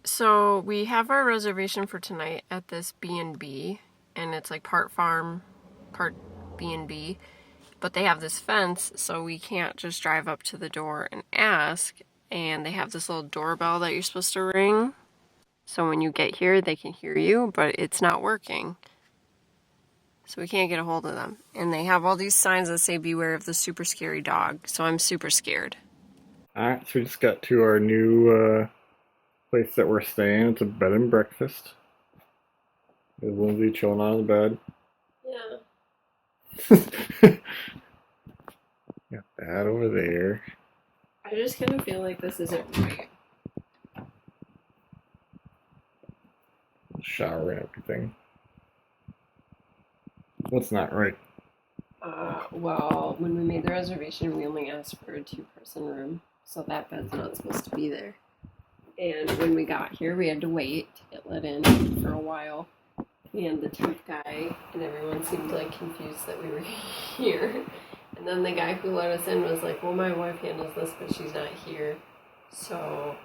So we have our reservation for tonight at this B&B, and it's like part farm, part B&B, but they have this fence, so we can't just drive up to the door and ask, and they have this little doorbell that you're supposed to ring, so when you get here, they can hear you, but it's not working. So we can't get a hold of them. And they have all these signs that say beware of the super scary dog, so I'm super scared. Alright, so we just got to our new place that we're staying. It's a bed and breakfast. There's Lindsay chilling on the bed. Yeah. Got that over there. I just kind of feel like this isn't right. Shower and everything. What's not right? Well, when we made the reservation, we only asked for a two-person room, so that bed's not supposed to be there. And when we got here, we had to wait to get let in for a while. And the temp guy and everyone seemed like confused that we were here. And then the guy who let us in was like, well, my wife handles this, but she's not here. So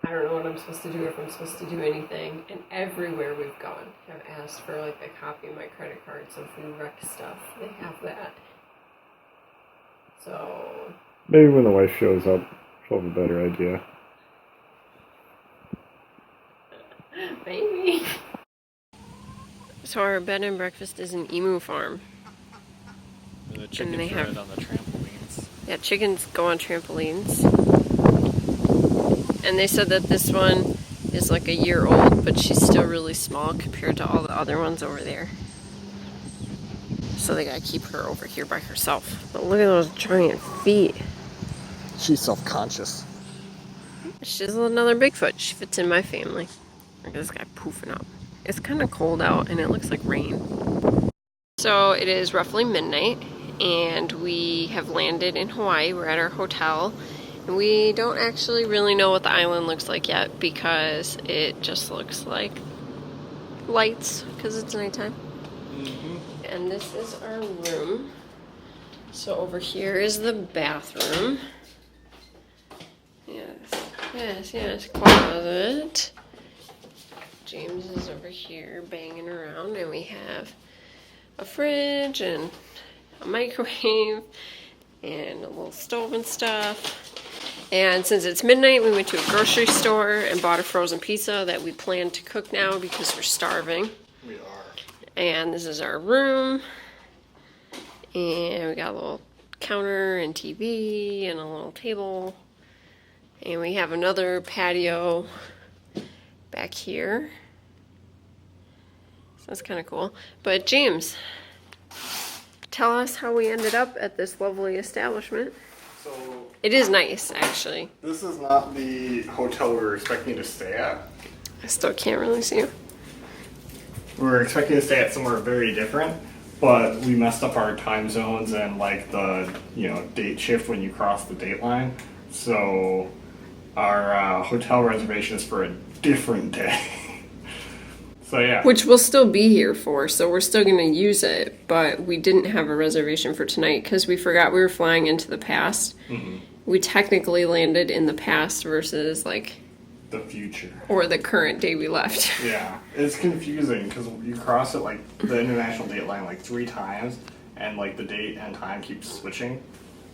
I don't know what I'm supposed to do, if I'm supposed to do anything. And everywhere we've gone, have asked for like a copy of my credit card, so if we wreck stuff, they have that. So Maybe when the wife shows up, she'll have a better idea. maybe. So our bed and breakfast is an emu farm. The chickens they have- ride on the trampolines. Yeah, chickens go on trampolines. And they said that this one is like a year old, but she's still really small compared to all the other ones over there. So they gotta keep her over here by herself. But look at those giant feet. She's self-conscious. She's another Bigfoot. She fits in my family. Look at this guy poofing up. It's kind of cold out and it looks like rain. So it is roughly midnight and we have landed in Hawaii. We're at our hotel. And we don't actually really know what the island looks like yet because it just looks like lights because it's nighttime. And this is our room. So over here is the bathroom. Yes, closet. James is over here banging around, and we have a fridge and a microwave and a little stove and stuff. And since it's midnight, we went to a grocery store and bought a frozen pizza that we plan to cook now because we're starving. We are. And this is our room. And we got a little counter and TV and a little table. And we have another patio back here. So that's kind of cool. But James, tell us how we ended up at this lovely establishment. So It is nice, actually. this is not the hotel we were expecting to stay at. I still can't really see you. We were expecting to stay at somewhere very different, but we messed up our time zones and like the date shift when you cross the date line. So our hotel reservation is for a different day. So yeah. Which we'll still be here for, so we're still going to use it, but we didn't have a reservation for tonight because we forgot we were flying into the past. Mm-hmm. We technically landed in the past versus like The future. or the current day we left. Yeah, it's confusing because you cross it like the international date line like 3 times, and like the date and time keeps switching.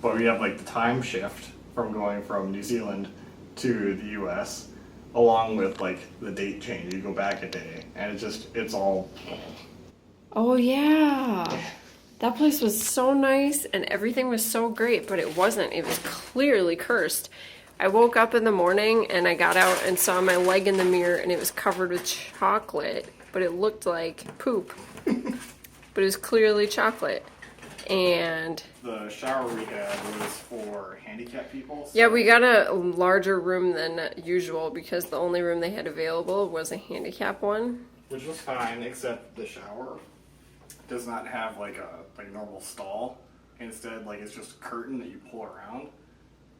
But we have like the time shift from going from New Zealand to the U.S. along with like the date change. You go back a day, and it's all. Oh yeah. That place was so nice and everything was so great, but it wasn't. It was clearly cursed. I woke up in the morning and I got out and saw my leg in the mirror and it was covered with chocolate, but it looked like poop. But it was clearly chocolate. And The shower we had was for handicapped people. So yeah, we got a larger room than usual because the only room they had available was a handicap one. which was fine, except the shower does not have like a normal stall. Instead, like it's just a curtain that you pull around.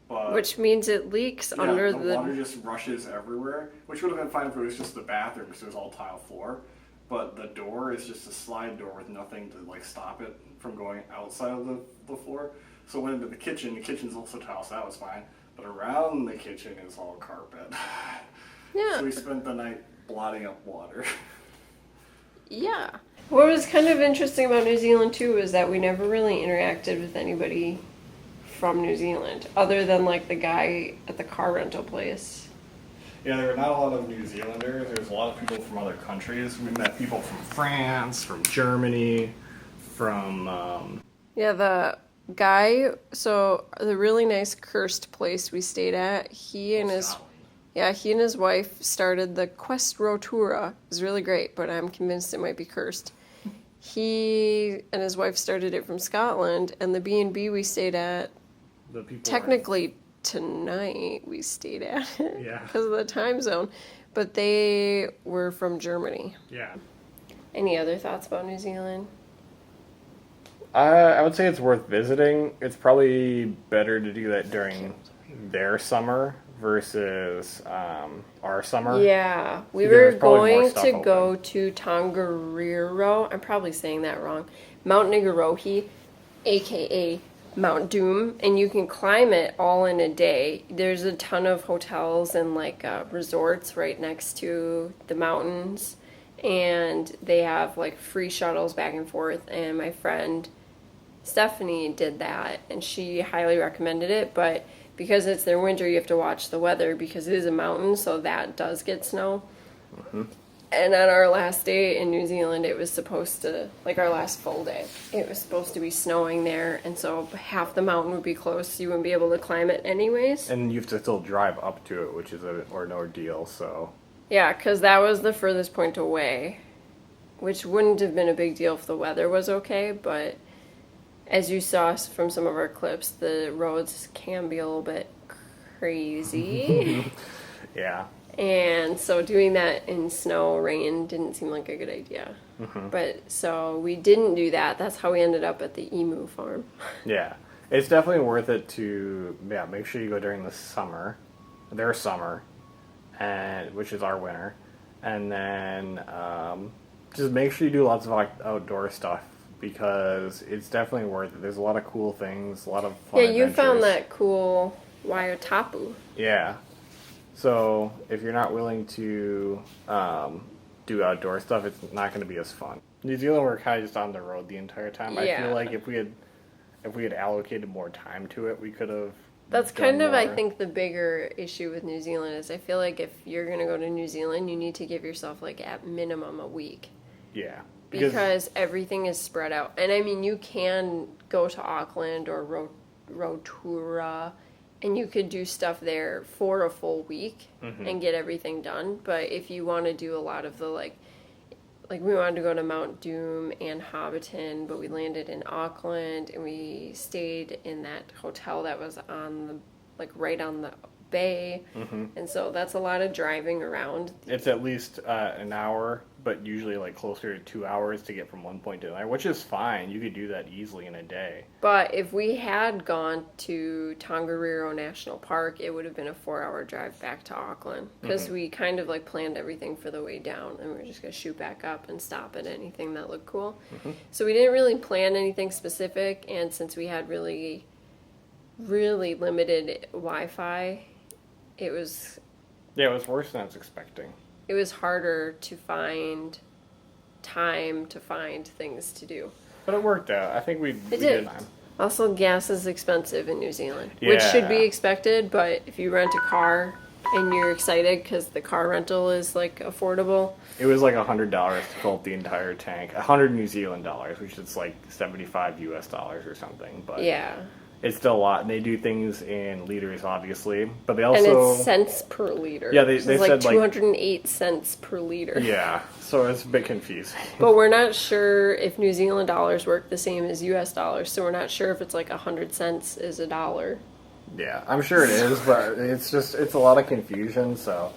But Which means it leaks yeah, under the the... water just rushes everywhere, which would have been fine if it was just the bathroom because it was all tile floor. But the door is just a slide door with nothing to like stop it from going outside of the floor. So I went into the kitchen. The kitchen's also tile, so that was fine. But around the kitchen is all carpet. Yeah. So we spent the night blotting up water. Yeah. What was kind of interesting about New Zealand too is that we never really interacted with anybody from New Zealand, other than like the guy at the car rental place. Yeah, there were not a lot of New Zealanders. There's a lot of people from other countries. We met people from France, from Germany, from Yeah, the guy, so the really nice cursed place we stayed at, he and his wife started the Quest Rotura. It was really great, but I'm convinced it might be cursed. He and his wife started it from Scotland, and the B&B we stayed at, the people. technically tonight we stayed at it Yeah. because of the time zone, but they were from Germany. Yeah. Any other thoughts about New Zealand? I would say it's worth visiting. It's probably better to do that during their summer versus our summer. Yeah, we Because were there's probably more going stuff to open. go to Tongariro. I'm probably saying that wrong. Mount Nigarohi, aka Mount Doom, and you can climb it all in a day. There's a ton of hotels and like resorts right next to the mountains, and they have like free shuttles back and forth. And my friend Stephanie did that, and she highly recommended it, but because it's their winter, you have to watch the weather because it is a mountain, so that does get snow. Mm-hmm. And on our last day in New Zealand, it was supposed to, like our last full day, it was supposed to be snowing there, and so half the mountain would be closed, so you wouldn't be able to climb it anyways. And you have to still drive up to it, which is an ordeal, so... Yeah, because that was the furthest point away, which wouldn't have been a big deal if the weather was okay, but as you saw from some of our clips, the roads can be a little bit crazy. Yeah. And so doing that in snow, rain didn't seem like a good idea. Mm-hmm. But so we didn't do that. That's how we ended up at the emu farm. Yeah. It's definitely worth it to, make sure you go during the summer, their summer, and which is our winter. And then just make sure you do lots of outdoor stuff because it's definitely worth it. There's a lot of cool things, a lot of fun Yeah, you found adventures. that cool Waiotapu. Yeah. So if you're not willing to do outdoor stuff, it's not going to be as fun. New Zealand, we're kind of just on the road the entire time. I Yeah. feel like if we had allocated more time to it, we could have. That's done kind of, I more. think, the bigger issue with New Zealand is I feel like if you're going to go to New Zealand, you need to give yourself, like, at minimum a week. Yeah. Because everything is spread out. And, I mean, you can go to Auckland or Rotorua, and you could do stuff there for a full week and get everything done. But if you want to do a lot of the, like we wanted to go to Mount Doom and Hobbiton, but we landed in Auckland, and we stayed in that hotel that was on the, like, right on the bay. And so that's a lot of driving around. It's at least an hour, but usually like closer to 2 hours to get from one point to another, which is fine. You could do that easily in a day. But if we had gone to Tongariro National Park, it would have been a 4-hour drive back to Auckland. Because we kind of like planned everything for the way down, and we were just going to shoot back up and stop at anything that looked cool. So we didn't really plan anything specific, and since we had really, really limited Wi-Fi, it was worse than I was expecting. it was harder to find time to find things to do. But it worked out. I think we did. did fine. Also, gas is expensive in New Zealand, which should be Yeah. expected, but if you rent a car and you're excited because the car rental is, like, affordable. It was like $100 to fill up the entire tank. 100 New Zealand dollars, which is like 75 US dollars or something. But Yeah. it's still a lot. And they do things in liters, obviously. But they And also... it's cents per liter. Yeah, they So it's said, like- 208 cents per liter. Yeah, so it's a bit confusing. But we're not sure if New Zealand dollars work the same as US dollars, so we're not sure if it's like 100 cents is a dollar. Yeah, I'm sure it is, but it's a lot of confusion, so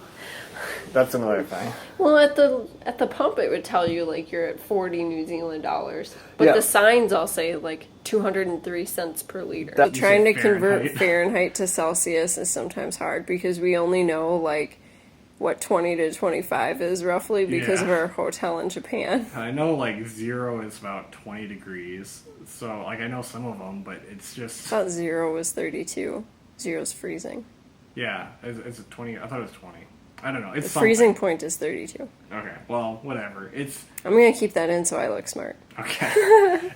that's another thing. Well, at the pump, it would tell you like you're at 40 New Zealand dollars, but Yeah. the signs all say like 203 cents per liter. That- Trying to you say convert Fahrenheit. Fahrenheit to Celsius is sometimes hard because we only know like what 20 to 25 is roughly because of Yeah. our hotel in Japan. I know like 0 is about 20 degrees. So like I know some of them, but it's I just thought 0 was 32. 0's freezing. yeah. Is it 20? I thought it was 20. I don't know. It's The something. freezing point is 32. Okay, well, whatever. It's I'm gonna keep that in so I look smart. okay.